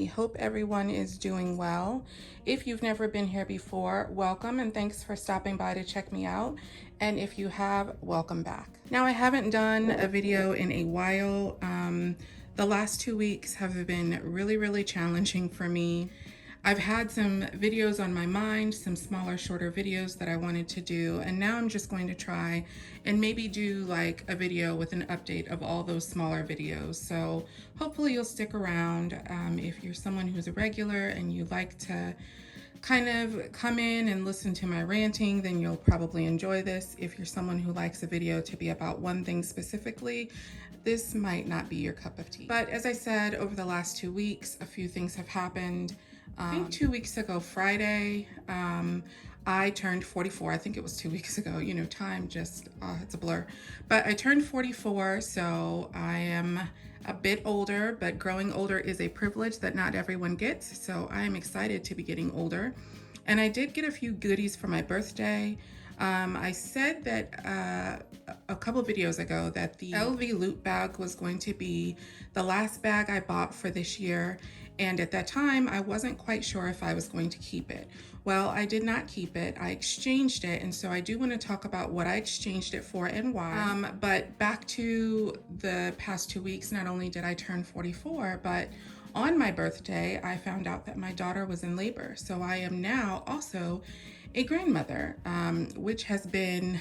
Hi, hope everyone is doing well. If you've never been here before, welcome and thanks for stopping by to check me out. And if you have, welcome back. Now, I haven't done a video in a while. The last 2 weeks have been really challenging for me. I've had some videos on my mind, some smaller, shorter videos that I wanted to do, and now I'm just going to try and maybe do like a video with an update of all those smaller videos. So hopefully you'll stick around. If you're someone who's a regular and you like to kind of come in and listen to my ranting, then you'll probably enjoy this. If you're someone who likes a video to be about one thing specifically, this might not be your cup of tea. But as I said, over the last 2 weeks, a few things have happened. I think 2 weeks ago Friday, I turned 44. I think it was 2 weeks ago. You know, time just, it's a blur. But I turned 44, so I am a bit older, but growing older is a privilege that not everyone gets. So I am excited to be getting older. And I did get a few goodies for my birthday. I said that a couple videos ago that the LV loot bag was going to be the last bag I bought for this year. And at that time, I wasn't quite sure if I was going to keep it. Well, I did not keep it. I exchanged it. And so I do want to talk about what I exchanged it for and why. But back to the past 2 weeks, not only did I turn 44, but on my birthday, I found out that my daughter was in labor. So I am now also a grandmother, which has been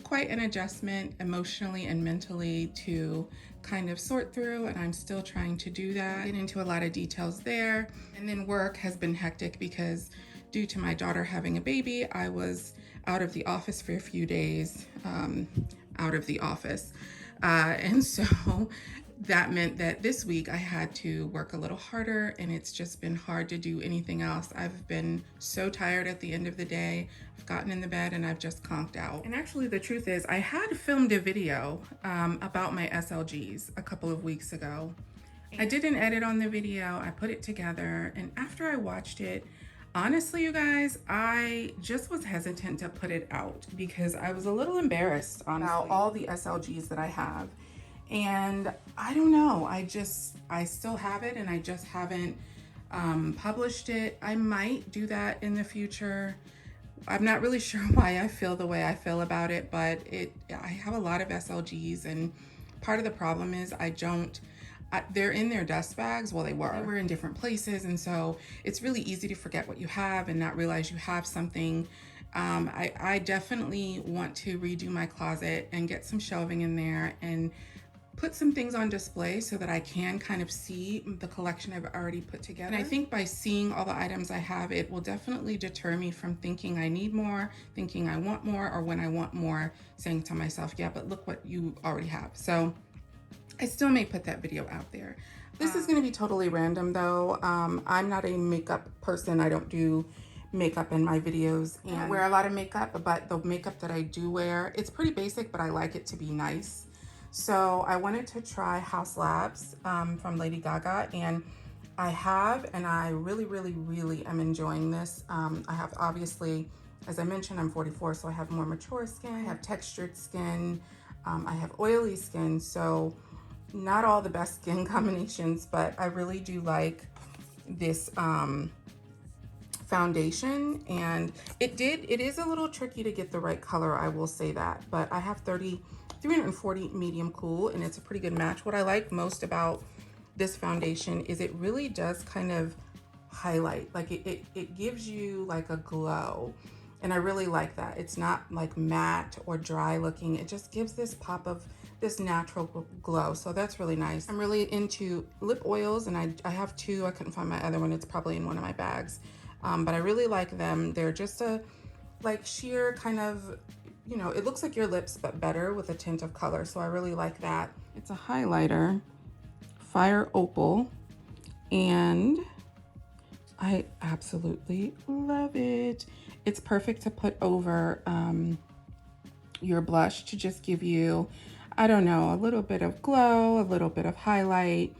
quite an adjustment emotionally and mentally to kind of sort through, and I'm still trying to do that. Get into a lot of details there. And then work has been hectic because due to my daughter having a baby, I was out of the office for a few days, out of the office. And so that meant that this week I had to work a little harder, and it's just been hard to do anything else. I've been so tired at the end of the day. I've gotten in the bed and I've just conked out. And actually the truth is I had filmed a video about my SLGs a couple of weeks ago. I did an edit on the video, I put it together, and after I watched it, honestly, you guys, I just was hesitant to put it out because I was a little embarrassed, honestly, about all the SLGs that I have. And I don't know, I still have it and I just haven't published it. I might do that in the future. I'm not really sure why I feel the way I feel about it, but I have a lot of SLGs, and part of the problem is they're in their dust bags. Well, they were in different places, and so it's really easy to forget what you have and not realize you have something. I definitely want to redo my closet and get some shelving in there and put some things on display so that I can kind of see the collection I've already put together. And I think by seeing all the items I have, it will definitely deter me from thinking I need more, thinking I want more, or when I want more, saying to myself, yeah, but look what you already have. So I still may put that video out there. This is gonna be totally random though. I'm not a makeup person. I don't do makeup in my videos and I wear a lot of makeup, but the makeup that I do wear, it's pretty basic, but I like it to be nice. So I wanted to try House Labs from Lady Gaga, and I have, and I really am enjoying this. I have, obviously, as I mentioned, I'm 44, so I have more mature skin, I have textured skin, I have oily skin, so not all the best skin combinations, but I really do like this foundation, and it is a little tricky to get the right color, I will say that, but I have 340 medium cool, and it's a pretty good match. What I like most about this foundation is it really does kind of highlight, like it gives you like a glow, and I really like that. It's not like matte or dry looking. It just gives this pop of this natural glow, so that's really nice. I'm really into lip oils, and I have two. I couldn't find my other one. It's probably in one of my bags, but I really like them. They're just a like sheer kind of, you know, it looks like your lips, but better with a tint of color. So I really like that. It's a highlighter, Fire Opal, and I absolutely love it. It's perfect to put over your blush to just give you, I don't know, a little bit of glow, a little bit of highlight.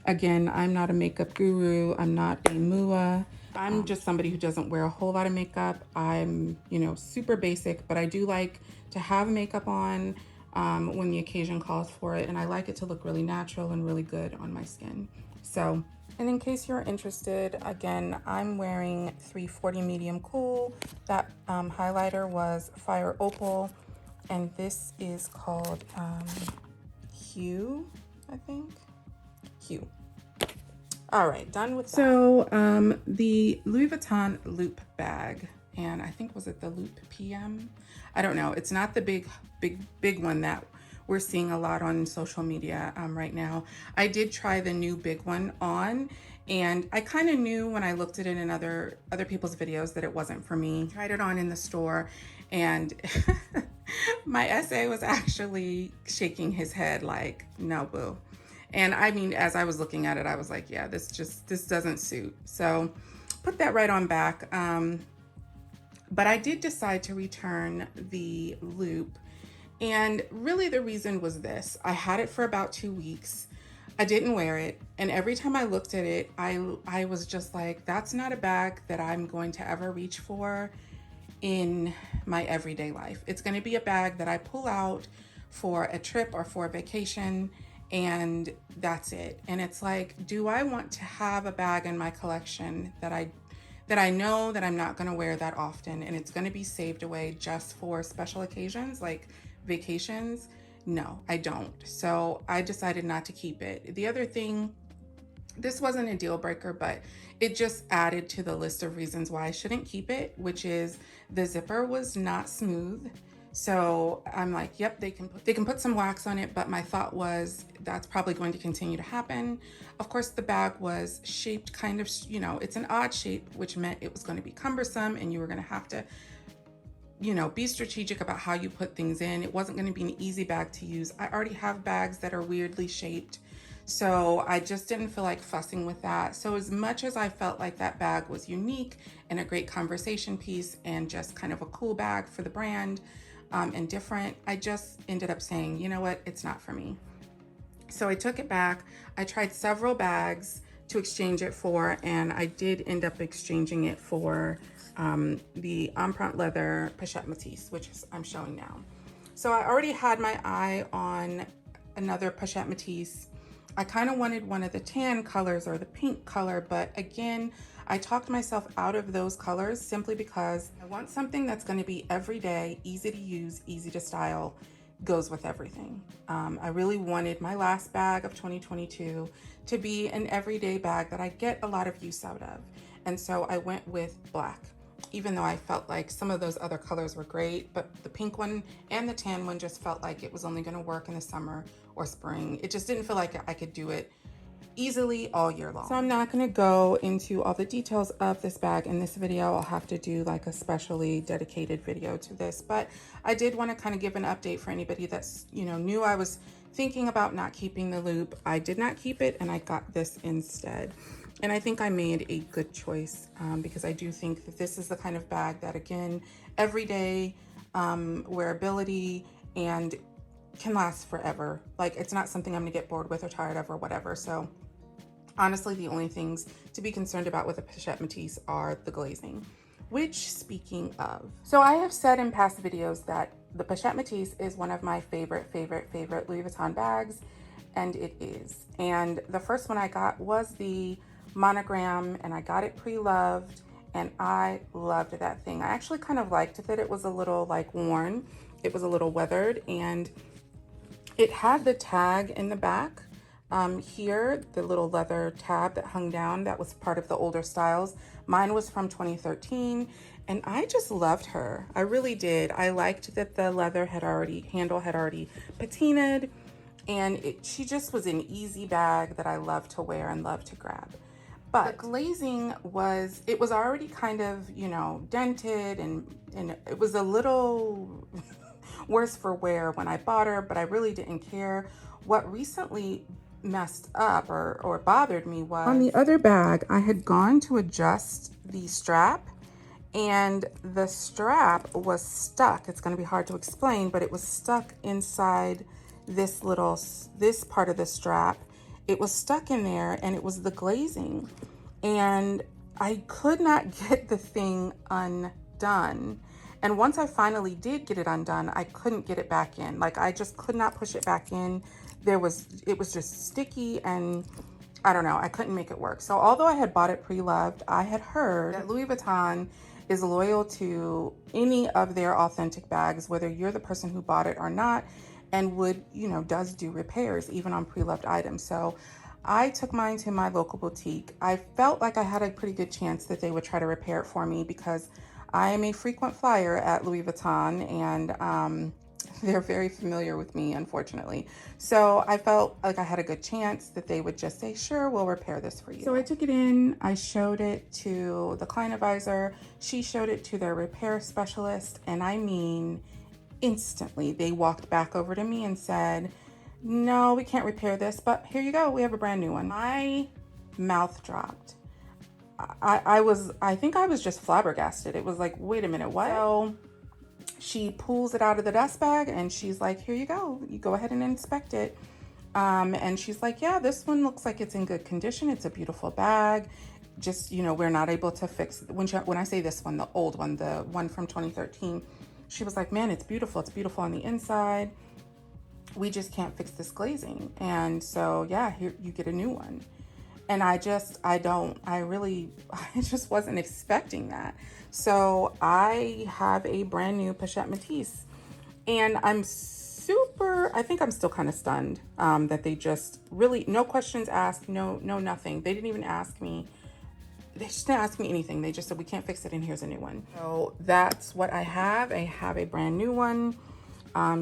Again, I'm not a makeup guru. I'm not a MUA. I'm just somebody who doesn't wear a whole lot of makeup. I'm, you know, super basic, but I do like to have makeup on when the occasion calls for it. And I like it to look really natural and really good on my skin. So And in case you're interested, again, I'm wearing 340 medium cool. That highlighter was Fire Opal, and this is called Hue, I think. Hue. All right, done with that. So the Louis Vuitton Loop bag, and I think, was it the Loop PM? I don't know. It's not the big one that we're seeing a lot on social media right now. I did try the new big one on, and I kind of knew when I looked at it in other people's videos that it wasn't for me. Tried it on in the store, and my SA was actually shaking his head like, no, boo. And I mean, as I was looking at it, I was like, yeah, this doesn't suit. So put that right on back. But I did decide to return the loop. And really the reason was this: I had it for about 2 weeks. I didn't wear it. And every time I looked at it, I was just like, that's not a bag that I'm going to ever reach for in my everyday life. It's going to be a bag that I pull out for a trip or for a vacation, and that's it. And it's like, do I want to have a bag in my collection that I know that I'm not going to wear that often, and it's going to be saved away just for special occasions like vacations? No, I don't. So I decided not to keep it. The other thing, this wasn't a deal breaker, but it just added to the list of reasons why I shouldn't keep it, which is the zipper was not smooth. So I'm like, yep, they can put some wax on it, but my thought was that's probably going to continue to happen. Of course, the bag was shaped kind of, you know, it's an odd shape, which meant it was going to be cumbersome, and you were going to have to, you know, be strategic about how you put things in. It wasn't going to be an easy bag to use. I already have bags that are weirdly shaped, so I just didn't feel like fussing with that. So as much as I felt like that bag was unique and a great conversation piece and just kind of a cool bag for the brand, and different, I just ended up saying, you know what, it's not for me. So I took it back. I tried several bags to exchange it for, and I did end up exchanging it for the Empreinte leather Pochette Métis, which I'm showing now. So I already had my eye on another Pochette Métis. I kind of wanted one of the tan colors or the pink color, but again, I talked myself out of those colors simply because I want something that's going to be everyday, easy to use, easy to style, goes with everything. I really wanted my last bag of 2022 to be an everyday bag that I get a lot of use out of. And so I went with black, even though I felt like some of those other colors were great, but the pink one and the tan one just felt like it was only going to work in the summer or spring. It just didn't feel like I could do it easily all year long. So I'm not going to go into all the details of this bag in this video. I'll have to do like a specially dedicated video to this, but I did want to kind of give an update for anybody that's, you know, knew I was thinking about not keeping the loop. I did not keep it, and I got this instead. And I think I made a good choice because I do think that this is the kind of bag that, again, everyday wearability and can last forever. Like, it's not something I'm gonna get bored with or tired of or whatever. So honestly, the only things to be concerned about with a Pochette Métis are the glazing, which, speaking of, so I have said in past videos that the Pochette Métis is one of my favorite Louis Vuitton bags, and it is. And the first one I got was the monogram, and I got it pre-loved, and I loved that thing. I actually kind of liked that it was a little like worn. It was a little weathered, and it had the tag in the back. Here, the little leather tab that hung down, that was part of the older styles. Mine was from 2013, and I just loved her. I really did. I liked that the leather handle had already patinaed, and she just was an easy bag that I love to wear and love to grab. But the glazing was already kind of, you know, dented, and it was a little worse for wear when I bought her, but I really didn't care. What recently messed up or bothered me was on the other bag, I had gone to adjust the strap, and the strap was stuck. It's going to be hard to explain, but it was stuck inside this part of the strap. It was stuck in there, and it was the glazing, and I could not get the thing undone. And once I finally did get it undone, I couldn't get it back in. Like, I just could not push it back in. It was just sticky, and I don't know, I couldn't make it work. So although I had bought it pre-loved, I had heard that Louis Vuitton is loyal to any of their authentic bags, whether you're the person who bought it or not, and would, you know, does do repairs even on pre-loved items. So I took mine to my local boutique. I felt like I had a pretty good chance that they would try to repair it for me because I am a frequent flyer at Louis Vuitton, and they're very familiar with me, unfortunately. So I felt like I had a good chance that they would just say, sure, we'll repair this for you. So I took it in, I showed it to the client advisor, she showed it to their repair specialist, and I mean, instantly they walked back over to me and said, no, we can't repair this, but here you go, we have a brand new one. My mouth dropped. I think I was just flabbergasted. It was like, wait a minute, what? So she pulls it out of the dust bag and she's like, here you go ahead and inspect it. And she's like, yeah, this one looks like it's in good condition. It's a beautiful bag. Just, you know, we're not able to fix, when I say this one, the old one, the one from 2013, she was like, man, it's beautiful. It's beautiful on the inside. We just can't fix this glazing. And so, yeah, here you get a new one. And I just wasn't expecting that. So I have a brand new Pochette Métis, and I think I'm still kind of stunned that they just really, no questions asked, no nothing. They didn't even ask me. They just didn't ask me anything. They just said, we can't fix it and here's a new one. So that's what I have. I have a brand new one.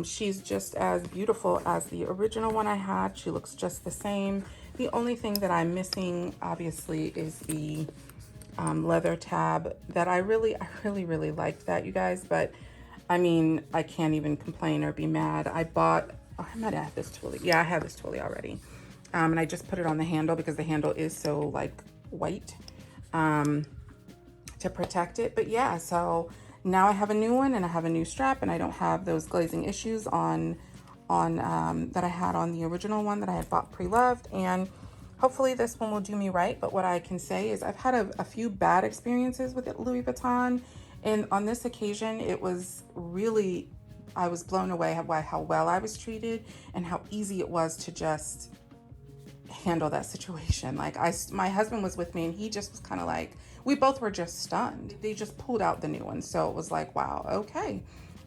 She's just as beautiful as the original one I had. She looks just the same. The only thing that I'm missing, obviously, is the leather tab that I really liked that, you guys. But I mean, I can't even complain or be mad. I might have this toolie. Yeah, I have this toolie already. And I just put it on the handle because the handle is so like white to protect it. But yeah, so now I have a new one and I have a new strap and I don't have those glazing issues on that I had on the original one that I had bought pre-loved, and hopefully this one will do me right. But what I can say is I've had a few bad experiences with Louis Vuitton, and on this occasion it was really, I was blown away by how well I was treated and how easy it was to just handle that situation. Like my husband was with me and he just was kind of like, we both were just stunned. They just pulled out the new one. So it was like, wow, okay.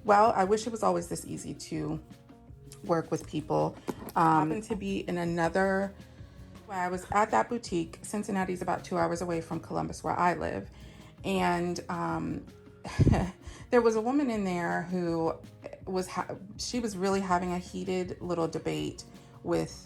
Well, I wish it was always this easy to work with people. Happened to be in another, I was at that boutique. Cincinnati's about 2 hours away from Columbus, where I live. And there was a woman in there who she was really having a heated little debate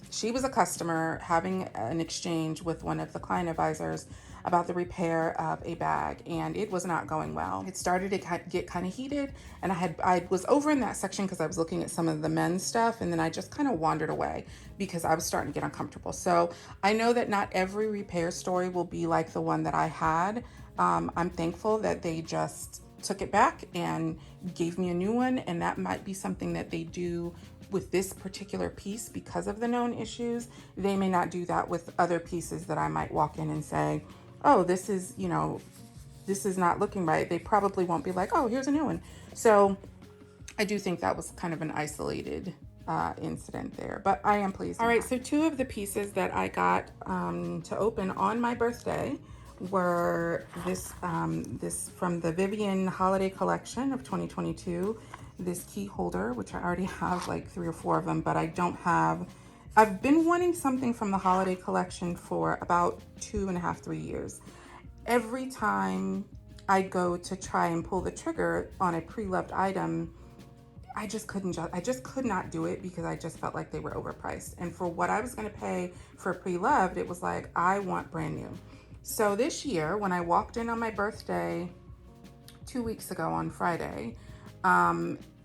she was a customer having an exchange with one of the client advisors about the repair of a bag, and it was not going well. It started to get kind of heated, and I was over in that section because I was looking at some of the men's stuff, and then I just kind of wandered away because I was starting to get uncomfortable. So I know that not every repair story will be like the one that I had. I'm thankful that they just took it back and gave me a new one, and that might be something that they do with this particular piece because of the known issues. They may not do that with other pieces that I might walk in and say, oh, this is not looking right. They probably won't be like, oh, here's a new one. So I do think that was kind of an isolated incident there, but I am pleased. All right, so two of the pieces that I got to open on my birthday were this from the Vivienne holiday collection of 2022. This key holder, which I already have like 3 or 4 of them, but I don't have. I've been wanting something from the holiday collection for about 2.5, 3 years. Every time I go to try and pull the trigger on a pre-loved item, I just could not do it because I just felt like they were overpriced. And for what I was going to pay for pre-loved, it was like, I want brand new. So this year, when I walked in on my birthday 2 weeks ago on Friday,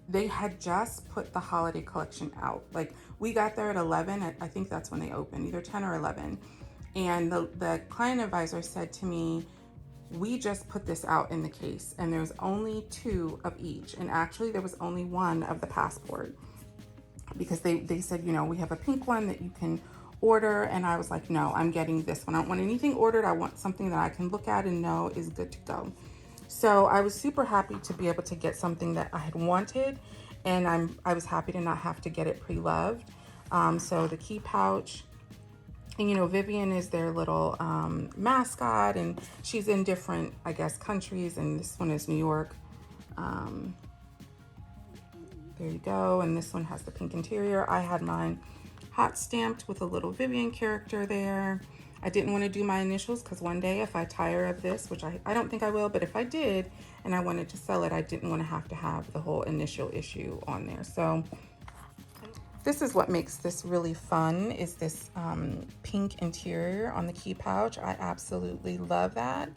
they had just put the holiday collection out. Like, we got there at 11. I think that's when they opened, either 10 or 11. And the client advisor said to me, we just put this out in the case and there's only 2 of each. And actually there was only 1 of the passport because they said, you know, we have a pink one that you can order. And I was like, no, I'm getting this one. I don't want anything ordered. I want something that I can look at and know is good to go. So I was super happy to be able to get something that I had wanted, and I was happy to not have to get it pre-loved. So the key pouch, And, you know, Vivienne is their little mascot, and she's in different, I guess, countries, and this one is New York. There you go. And this one has the pink interior. I had mine hot stamped with a little Vivienne character there. I didn't want to do my initials because one day if I tire of this, which I don't think I will, but if I did and I wanted to sell it, I didn't want to have the whole initial issue on there. So this is what makes this really fun, is this pink interior on the key pouch. I absolutely love that.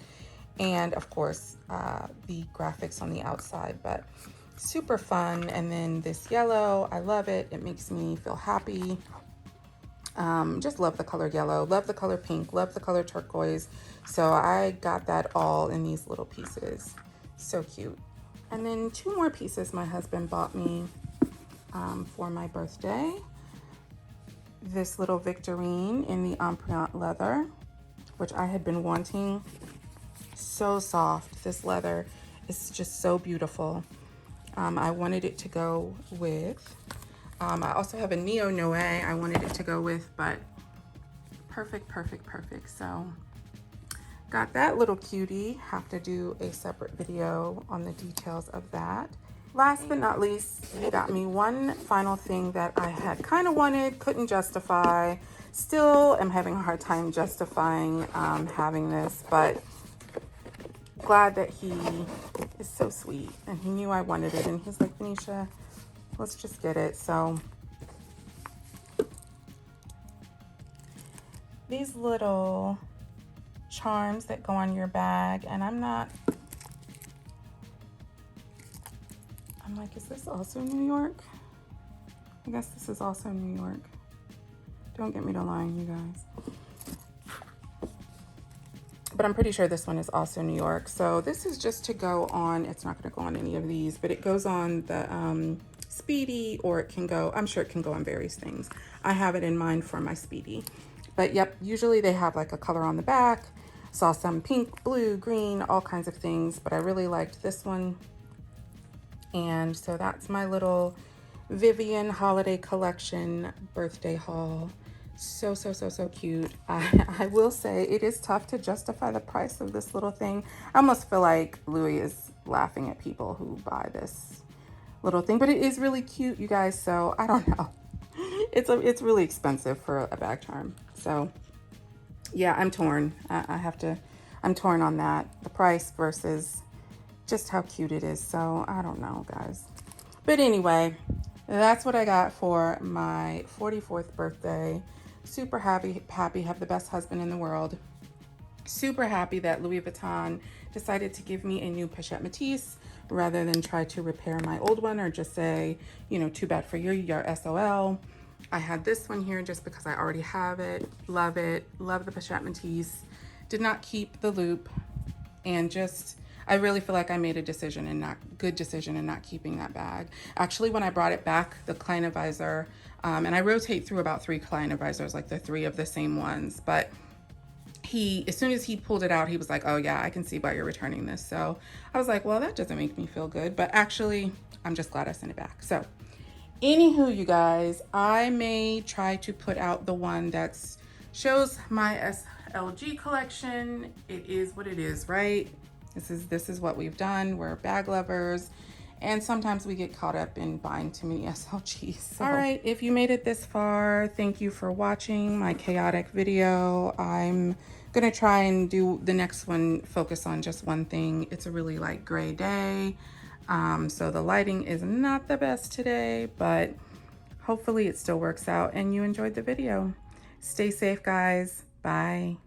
And of course, the graphics on the outside, but super fun. And then this yellow, I love it. It makes me feel happy. Just love the color yellow, love the color pink, love the color turquoise. So I got that all in these little pieces. So cute. And then 2 more pieces my husband bought me for my birthday. This little Victorine in the Empreinte leather, which I had been wanting. So soft. This leather is just so beautiful. I wanted it to go with, I also have a Neo Noe I wanted it to go with, but perfect, perfect, perfect. So got that little cutie. Have to do a separate video on the details of that. Last but not least, he got me one final thing that I had kind of wanted, couldn't justify. Still am having a hard time justifying having this, but glad that he is so sweet and he knew I wanted it, and he's like, Venetia, let's just get it. So these little charms that go on your bag, and I'm like, is this also New York? I guess this is also New York. Don't get me to lying, you guys. But I'm pretty sure this one is also New York. So this is just to go on, it's not gonna go on any of these, but it goes on the Speedy, or it can go, I'm sure it can go on various things. I have it in mind for my Speedy. But yep, usually they have like a color on the back. Saw some pink, blue, green, all kinds of things, but I really liked this one. And so that's my little Vivienne holiday collection birthday haul. So, so, so, so cute. I will say it is tough to justify the price of this little thing. I almost feel like Louis is laughing at people who buy this little thing, but it is really cute, you guys. So I don't know. It's really expensive for a bag charm. So yeah, I'm torn. I'm torn on that. The price versus just how cute it is. So I don't know, guys. But anyway, that's what I got for my 44th birthday. Super happy, have the best husband in the world. Super happy that Louis Vuitton decided to give me a new Pochette Métis rather than try to repair my old one or just say, you know, too bad for you, you're SOL. I had this one here just because I already have it. Love the Pochette Métis. Did not keep the loop, and just, I really feel like I made a decision and good decision in not keeping that bag. Actually, when I brought it back, the client advisor, and I rotate through about 3 client advisors, like the 3 of the same ones, but as soon as he pulled it out, he was like, oh yeah, I can see why you're returning this. So I was like, well, that doesn't make me feel good, but actually, I'm just glad I sent it back. So anywho, you guys, I may try to put out the one that shows my SLG collection. It is what it is, right? This is what we've done. We're bag lovers, and sometimes we get caught up in buying too many SLGs. So. All right, if you made it this far, thank you for watching my chaotic video. I'm gonna try and do the next one, focus on just one thing. It's a really like gray day, so the lighting is not the best today, but hopefully it still works out and you enjoyed the video. Stay safe, guys. Bye.